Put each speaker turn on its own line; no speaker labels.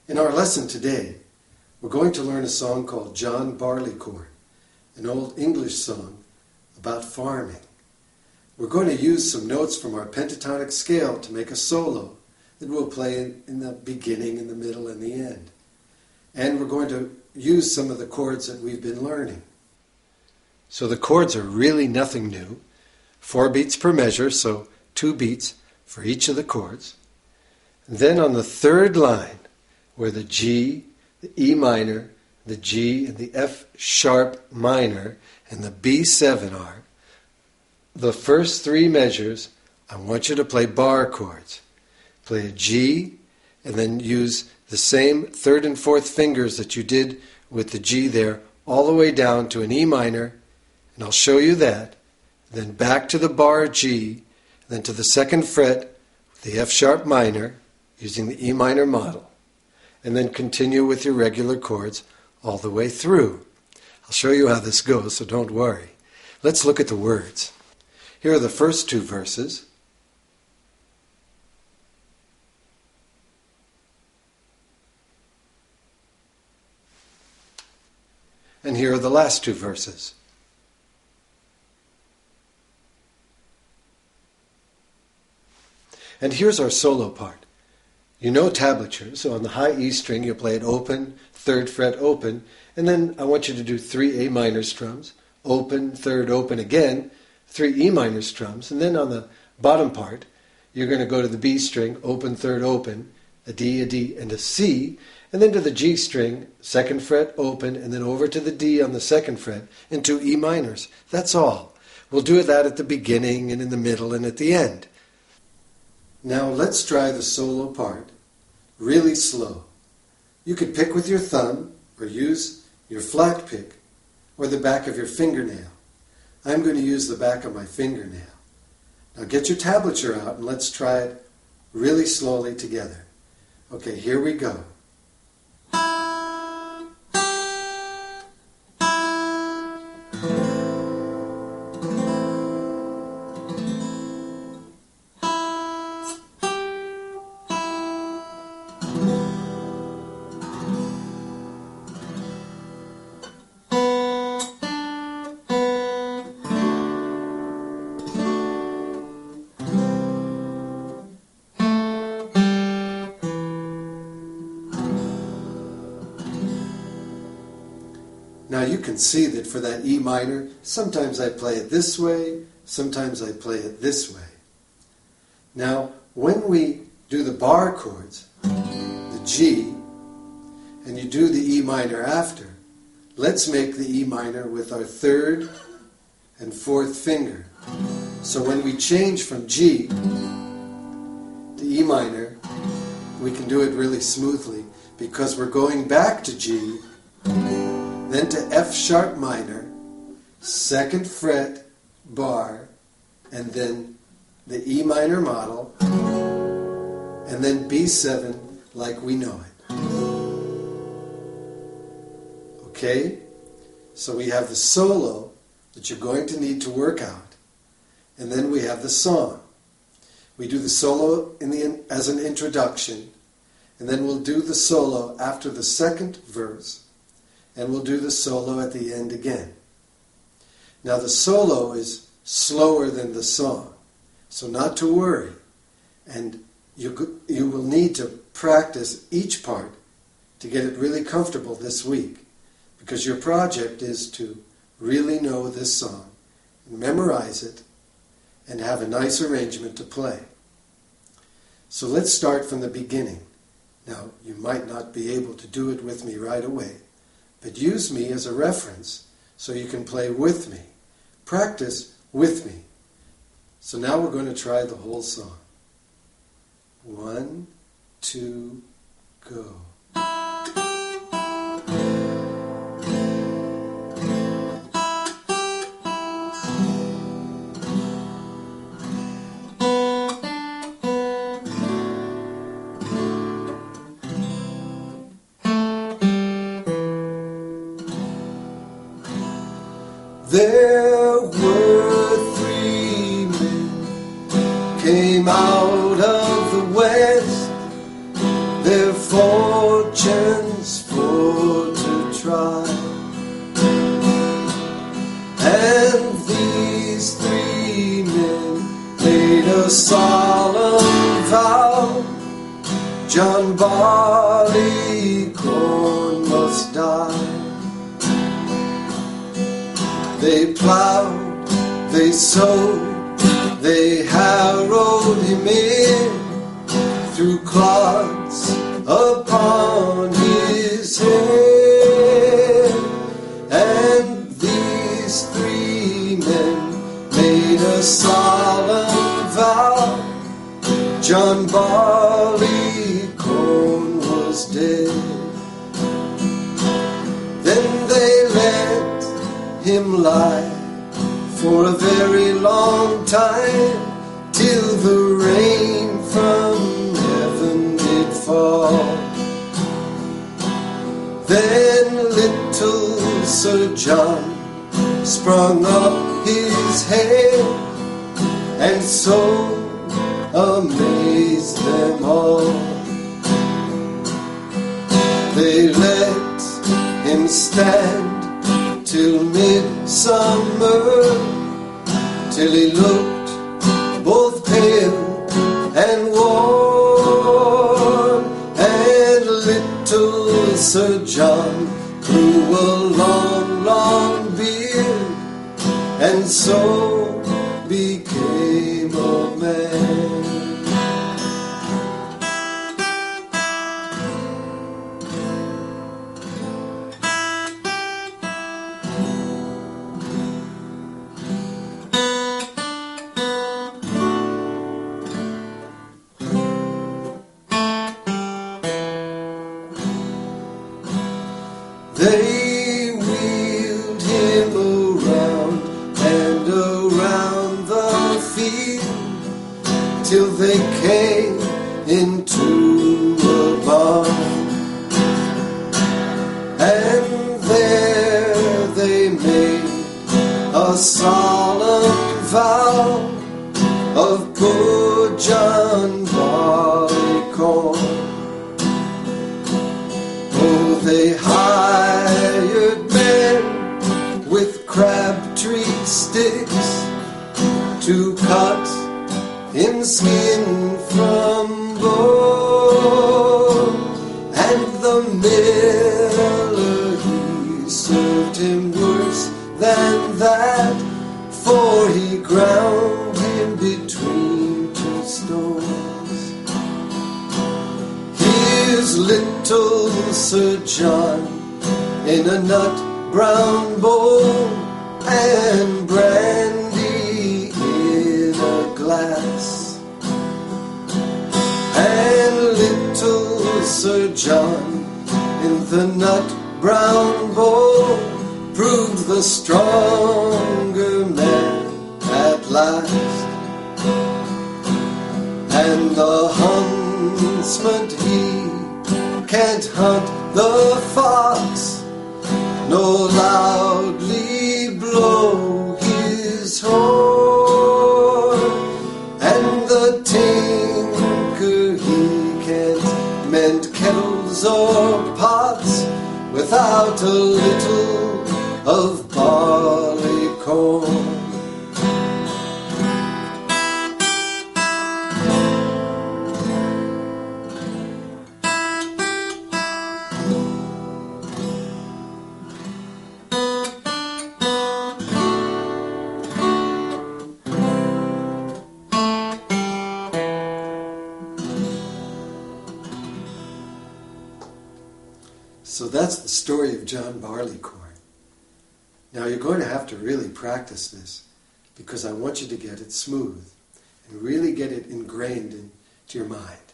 In our lesson today, we're going to learn a song called John Barleycorn, an old English song about farming. We're going to use some notes from our pentatonic scale to make a solo that we'll play in the beginning, in the middle, and the end. And we're going to use some of the chords that we've been learning. So the chords are really nothing new. 4 beats per measure, so 2 beats for each of the chords. And then on the third line, where the G, the E minor, the G, and the F sharp minor, and the B7 are, the first 3 measures, I want you to play bar chords. Play a G, and then use the same 3rd and 4th fingers that you did with the G there, all the way down to an E minor, and I'll show you that. Then back to the bar G, then to the 2nd fret with the F sharp minor, using the E minor model. And then continue with your regular chords all the way through. I'll show you how this goes, so don't worry. Let's look at the words. Here are the first 2 verses. And here are the last 2 verses. And here's our solo part. You know tablature, so on the high E string you'll play it open, 3rd fret open, and then I want you to do 3 A minor strums, open, 3rd open again, 3 E minor strums, and then on the bottom part you're going to go to the B string, open, 3rd open, a D, and a C, and then to the G string, 2nd fret open, and then over to the D on the 2nd fret, and 2 E minors. That's all. We'll do that at the beginning and in the middle and at the end. Now let's try the solo part really slow. You could pick with your thumb or use your flat pick or the back of your fingernail. I'm going to use the back of my fingernail. Now get your tablature out and let's try it really slowly together. Okay, here we go. Now you can see that for that E minor, sometimes I play it this way, sometimes I play it this way. Now, when we do the bar chords, the G, and you do the E minor after, let's make the E minor with our 3rd and 4th finger. So when we change from G to E minor, we can do it really smoothly because we're going back to G, then to F sharp minor, 2nd fret, bar, and then the E minor model, and then B7 like we know it. Okay? So we have the solo that you're going to need to work out, and then we have the song. We do the solo as an introduction, and then we'll do the solo after the 2nd verse, and we'll do the solo at the end again. Now the solo is slower than the song, so not to worry. And you will need to practice each part to get it really comfortable this week, because your project is to really know this song, memorize it, and have a nice arrangement to play. So let's start from the beginning. Now, you might not be able to do it with me right away, but use me as a reference so you can play with me. Practice with me. So now we're going to try the whole song. 1, 2, go. There were 3 men came out of the west. Their fortune They plowed, they sowed, they harrowed him in, threw clods upon his head. And these three men made a solemn vow: John Barleycorn was dead. Then they let him lie for a very long time, till the rain from heaven did fall. Then little Sir John sprung up his head, and so amazed them all. They let him stand till midsummer, till he looked both pale and worn. And little Sir John grew a long, long beard, and so became a man. They wheeled him around and around the field, till they came into a barn. And there they made a solemn vow of poor John Barleycorn. Oh, they hired men with crabtree sticks to cut him skin from bone. And the miller, he served him worse than that, for he ground him between two stones. Here's little Sir John in a nut brown bowl, and brandy in a glass. And little Sir John in the nut brown bowl proved the stronger man at last. And the huntsman, he can't hunt the fox, nor loudly blow his horn. And the tinker, he can't mend kettles or pots without a little of barleycorn. So that's the story of John Barleycorn. Now you're going to have to really practice this, because I want you to get it smooth and really get it ingrained into your mind.